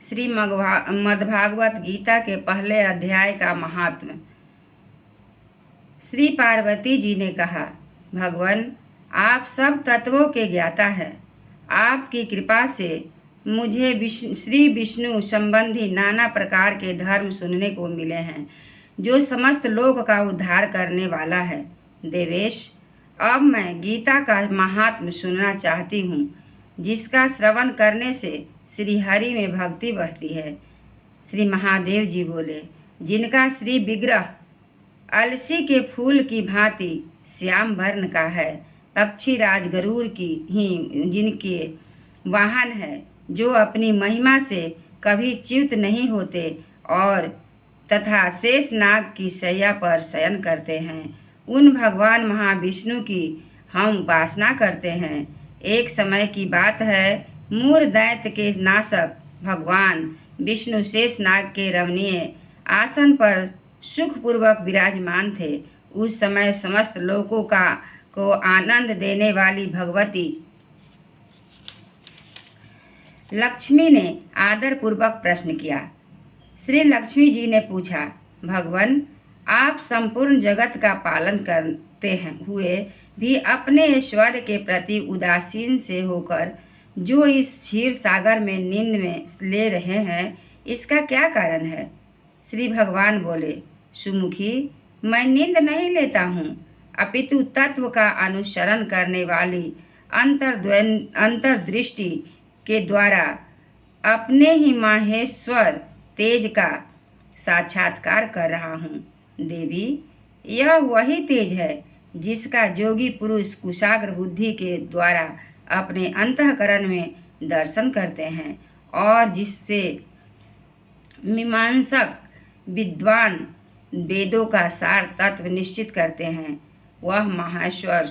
श्री मद्भागवत गीता के पहले अध्याय का महात्म्य। श्री पार्वती जी ने कहा, भगवान, आप सब तत्वों के ज्ञाता हैं। आपकी कृपा से मुझे श्री विष्णु संबंधी नाना प्रकार के धर्म सुनने को मिले हैं, जो समस्त लोक का उद्धार करने वाला है। देवेश, अब मैं गीता का महात्म्य सुनना चाहती हूँ, जिसका श्रवण करने से श्री हरि में भक्ति बढ़ती है। श्री महादेव जी बोले, जिनका श्री विग्रह अलसी के फूल की भांति श्याम वर्ण का है, पक्षी राज गरुड़ की ही जिनके वाहन है, जो अपनी महिमा से कभी च्युत नहीं होते और तथा शेष नाग की शैया पर शयन करते हैं, उन भगवान महाविष्णु की हम उपासना करते हैं। एक समय की बात है, मूर दैत्य के नाशक भगवान विष्णु शेष नाग के रमणीय आसन पर सुखपूर्वक विराजमान थे। उस समय समस्त लोकों को आनंद देने वाली भगवती लक्ष्मी ने आदर पूर्वक प्रश्न किया। श्री लक्ष्मी जी ने पूछा, भगवान, आप संपूर्ण जगत का पालन करते हुए भी अपने ऐश्वर्य के प्रति उदासीन से होकर जो इस क्षीर सागर में नींद में ले रहे हैं, इसका क्या कारण है? श्री भगवान बोले, सुमुखी, मैं नींद नहीं लेता हूँ, अपितु तत्व का अनुसरण करने वाली अंतर्दृष्टि के द्वारा अपने ही माहेश्वर तेज का साक्षात्कार कर रहा हूँ। देवी, यह वही तेज है जिसका योगी पुरुष कुशाग्र बुद्धि के द्वारा अपने अंतःकरण में दर्शन करते हैं और जिससे मीमांसक विद्वान वेदों का सार तत्व निश्चित करते हैं। वह माहेश्वर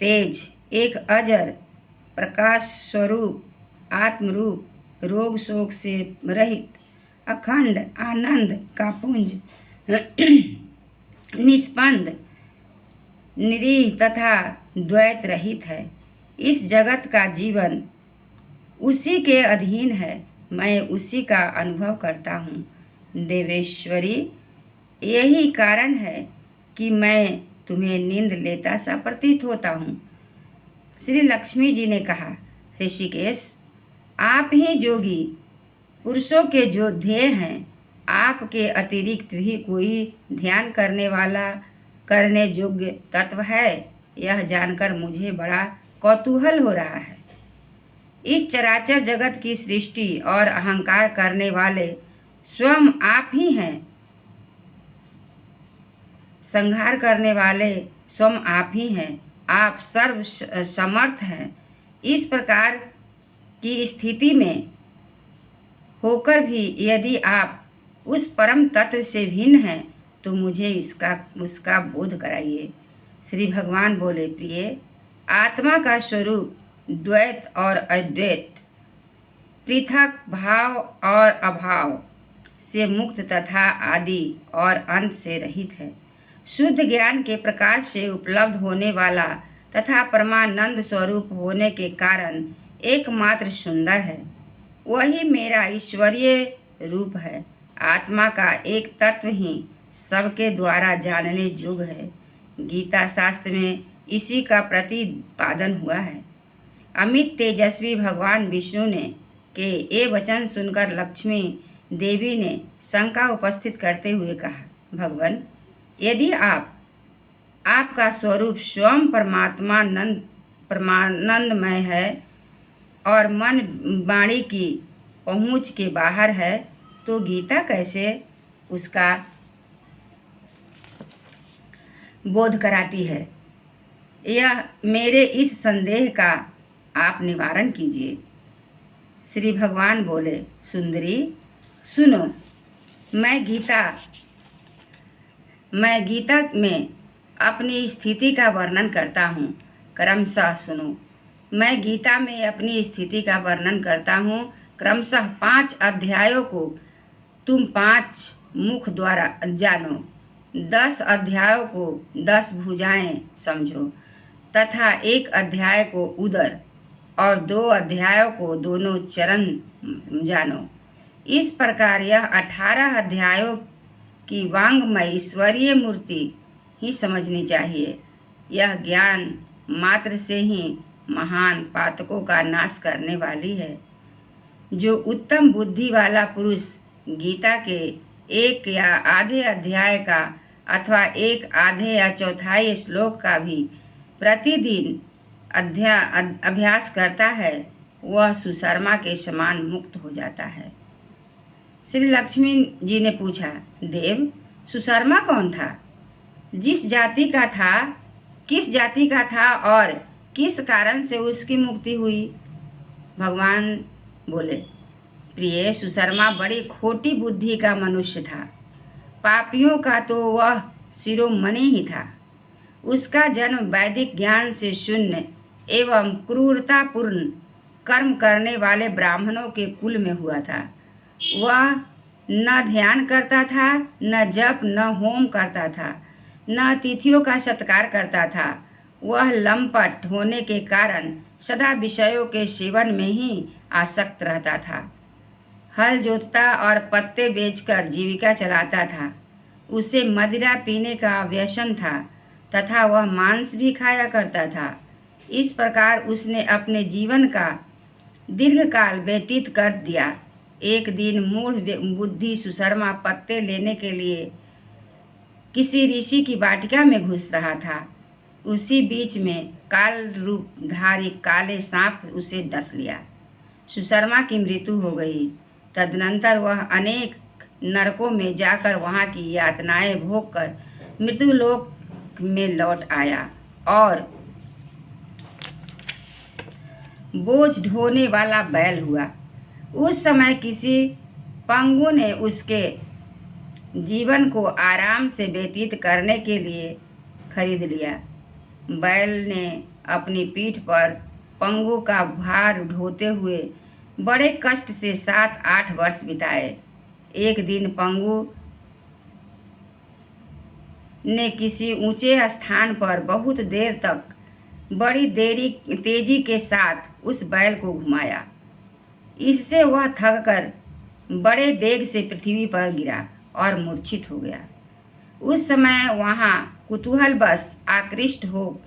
तेज एक अजर प्रकाश स्वरूप आत्मरूप, रोग शोक से रहित अखंड आनंद का पुंज, निष्पंद निरीह तथा द्वैत रहित है। इस जगत का जीवन उसी के अधीन है, मैं उसी का अनुभव करता हूँ। देवेश्वरी, यही कारण है कि मैं तुम्हें नींद लेता सा प्रतीत होता हूँ। श्री लक्ष्मी जी ने कहा, ऋषिकेश, आप ही योगी पुरुषों के जो ध्येय हैं, आपके अतिरिक्त भी कोई ध्यान करने योग्य तत्व है, यह जानकर मुझे बड़ा कौतूहल हो रहा है। इस चराचर जगत की सृष्टि और अहंकार करने वाले स्वयं आप ही हैं, संहार करने वाले स्वयं आप ही हैं, आप सर्व समर्थ हैं। इस प्रकार की स्थिति में होकर भी यदि आप उस परम तत्व से भिन्न हैं, तो मुझे उसका बोध कराइए। श्री भगवान बोले, प्रिय, आत्मा का स्वरूप द्वैत और अद्वैत, पृथक भाव और अभाव से मुक्त तथा आदि और अंत से रहित है। शुद्ध ज्ञान के प्रकाश से उपलब्ध होने वाला तथा परमानंद स्वरूप होने के कारण एकमात्र सुंदर है। वही मेरा ईश्वरीय रूप है। आत्मा का एक तत्व ही सबके द्वारा जानने योग्य है। गीता शास्त्र में इसी का प्रतिपादन हुआ है। अमित तेजस्वी भगवान विष्णु ने के ये वचन सुनकर लक्ष्मी देवी ने शंका उपस्थित करते हुए कहा, भगवान, यदि आपका स्वरूप स्वयं परमानंदमय है और मन वाणी की पहुँच के बाहर है, तो गीता कैसे उसका बोध कराती है? यह मेरे इस संदेह का आप निवारण कीजिए। श्री भगवान बोले, सुंदरी, सुनो, मैं गीता में अपनी स्थिति का वर्णन करता हूँ। क्रमशः सुनो, मैं गीता में अपनी स्थिति का वर्णन करता हूँ। क्रमशः 5 अध्यायों को तुम 5 मुख द्वारा जानो, 10 अध्यायों को 10 भुजाएं समझो तथा 1 अध्याय को उदर और 2 अध्यायों को दोनों चरण जानो। इस प्रकार यह 18 अध्यायों की वांग्मय ईश्वरीय मूर्ति ही समझनी चाहिए। यह ज्ञान मात्र से ही महान पातकों का नाश करने वाली है। जो उत्तम बुद्धि वाला पुरुष गीता के एक या आधे अध्याय का अथवा एक आधे या चौथाई श्लोक का भी प्रतिदिन अभ्यास करता है, वह सुशर्मा के समान मुक्त हो जाता है। श्री लक्ष्मी जी ने पूछा, देव, सुशर्मा कौन था? किस जाति का था और किस कारण से उसकी मुक्ति हुई? भगवान बोले, प्रिय, सुशर्मा बड़ी खोटी बुद्धि का मनुष्य था। पापियों का तो वह शिरोमणि ही था। उसका जन्म वैदिक ज्ञान से शून्य एवं क्रूरतापूर्ण कर्म करने वाले ब्राह्मणों के कुल में हुआ था। वह न ध्यान करता था, न जप, न होम करता था, न तिथियों का सत्कार करता था। वह लंपट होने के कारण सदा विषयों के सेवन में ही आसक्त रहता था। हल जोतता और पत्ते बेचकर जीविका चलाता था। उसे मदिरा पीने का व्यसन था तथा वह मांस भी खाया करता था। इस प्रकार उसने अपने जीवन का दीर्घकाल व्यतीत कर दिया। एक दिन मूढ़ बुद्धि सुशर्मा पत्ते लेने के लिए किसी ऋषि की वाटिका में घुस रहा था। उसी बीच में काल रूपधारी काले सांप उसे डस लिया। सुशर्मा की मृत्यु हो गई। तदनंतर वह अनेक नरकों में जाकर वहाँ की यातनाएं भोगकर मृत्युलोक में लौट आया और बोझ ढोने वाला बैल हुआ। उस समय किसी पंगु ने उसके जीवन को आराम से व्यतीत करने के लिए खरीद लिया। बैल ने अपनी पीठ पर पंगु का भार ढोते हुए बड़े कष्ट से 7-8 वर्ष बिताए। एक दिन पंगु ने किसी ऊंचे स्थान पर बहुत देर तक बड़ी तेजी के साथ उस बैल को घुमाया। इससे वह थक कर बड़े वेग से पृथ्वी पर गिरा और मूर्छित हो गया। उस समय वहाँ कुतूहलवश आकृष्ट हो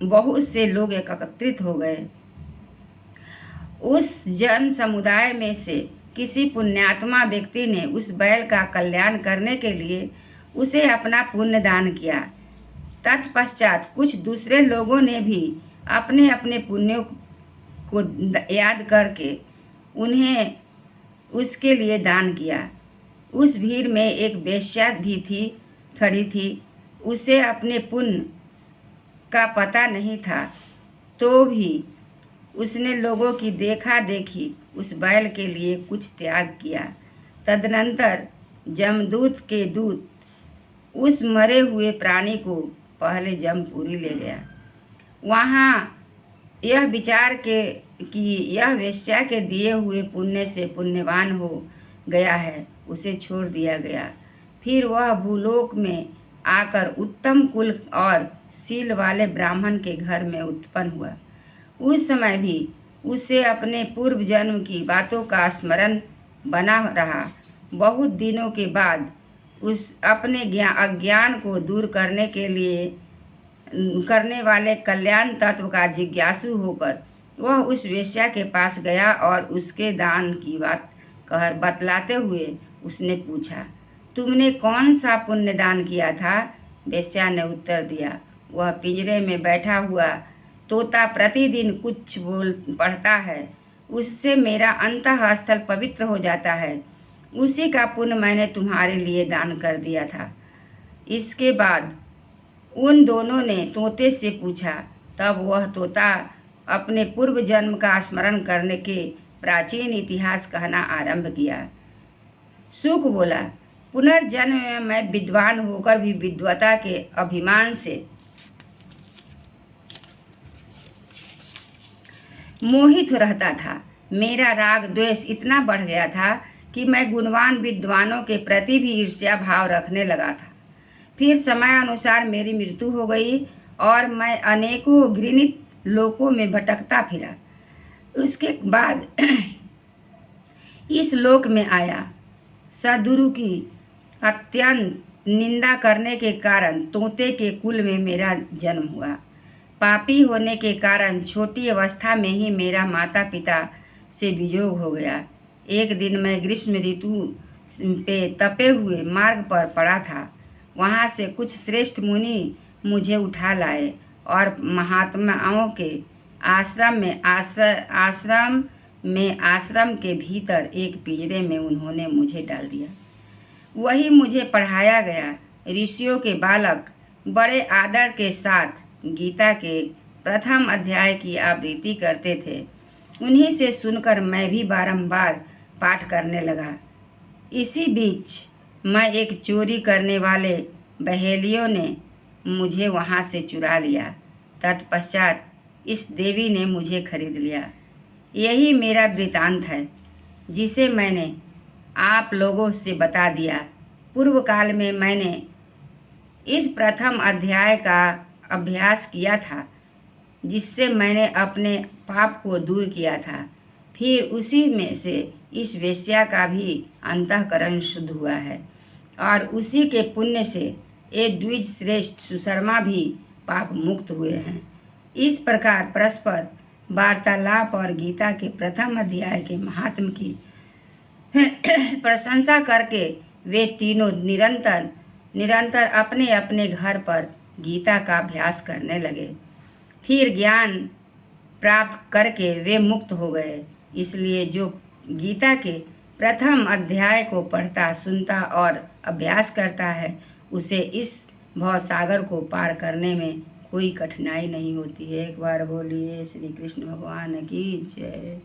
बहुत से लोग एकत्रित हो गए। उस जन समुदाय में से किसी पुण्यात्मा व्यक्ति ने उस बैल का कल्याण करने के लिए उसे अपना पुण्य दान किया। तत्पश्चात कुछ दूसरे लोगों ने भी अपने अपने पुण्यों को याद करके उन्हें उसके लिए दान किया। उस भीड़ में एक वेश्या भी खड़ी थी। उसे अपने पुण्य का पता नहीं था, तो भी उसने लोगों की देखा देखी उस बैल के लिए कुछ त्याग किया। तदनंतर जमदूत के दूत उस मरे हुए प्राणी को पहले जमपुरी ले गया। वहाँ यह विचार के कि यह वेश्या के दिए हुए पुण्य से पुण्यवान हो गया है, उसे छोड़ दिया गया। फिर वह भूलोक में आकर उत्तम कुल और शील वाले ब्राह्मण के घर में उत्पन्न हुआ। उस समय भी उसे अपने पूर्व जन्म की बातों का स्मरण बना रहा। बहुत दिनों के बाद उस अपने अज्ञान को दूर करने वाले कल्याण तत्व का जिज्ञासु होकर वह उस वेश्या के पास गया और उसके दान की बात बतलाते हुए उसने पूछा, तुमने कौन सा पुण्य दान किया था? वेश्या ने उत्तर दिया, वह पिंजरे में बैठा हुआ तोता प्रतिदिन कुछ पढ़ता है, उससे मेरा अंतःस्थल पवित्र हो जाता है। उसी का पुण्य मैंने तुम्हारे लिए दान कर दिया था। इसके बाद उन दोनों ने तोते से पूछा। तब वह तोता अपने पूर्व जन्म का स्मरण करने के प्राचीन इतिहास कहना आरंभ किया। शुक बोला, पुनर्जन्म में मैं विद्वान होकर भी विद्वता के अभिमान से मोहित रहता था। मेरा राग द्वेष इतना बढ़ गया था कि मैं गुणवान विद्वानों के प्रति भी ईर्ष्या भाव रखने लगा था। फिर समय अनुसार मेरी मृत्यु हो गई और मैं अनेकों घृणित लोकों में भटकता फिरा। उसके बाद इस लोक में आया। सद्गुरु की अत्यंत निंदा करने के कारण तोते के कुल में मेरा जन्म हुआ। पापी होने के कारण छोटी अवस्था में ही मेरा माता पिता से वियोग हो गया। एक दिन मैं ग्रीष्म ऋतु पे तपे हुए मार्ग पर पड़ा था। वहाँ से कुछ श्रेष्ठ मुनि मुझे उठा लाए और महात्माओं के आश्रम के भीतर एक पिंजरे में उन्होंने मुझे डाल दिया। वही मुझे पढ़ाया गया। ऋषियों के बालक बड़े आदर के साथ गीता के प्रथम अध्याय की आवृत्ति करते थे। उन्हीं से सुनकर मैं भी बारंबार पाठ करने लगा। इसी बीच मैं एक चोरी करने वाले बहेलियों ने मुझे वहाँ से चुरा लिया। तत्पश्चात इस देवी ने मुझे खरीद लिया। यही मेरा वृतांत है, जिसे मैंने आप लोगों से बता दिया। पूर्व काल में मैंने इस प्रथम अध्याय का अभ्यास किया था, जिससे मैंने अपने पाप को दूर किया था। फिर उसी में से इस वेश्या का भी अंतःकरण शुद्ध हुआ है और उसी के पुण्य से ये द्विज श्रेष्ठ सुशर्मा भी पाप मुक्त हुए हैं। इस प्रकार परस्पर वार्तालाप और गीता के प्रथम अध्याय के महात्म की प्रशंसा करके वे तीनों निरंतर अपने अपने घर पर गीता का अभ्यास करने लगे। फिर ज्ञान प्राप्त करके वे मुक्त हो गए। इसलिए जो गीता के प्रथम अध्याय को पढ़ता, सुनता और अभ्यास करता है, उसे इस भवसागर को पार करने में कोई कठिनाई नहीं होती है। एक बार बोलिए श्री कृष्ण भगवान की जय।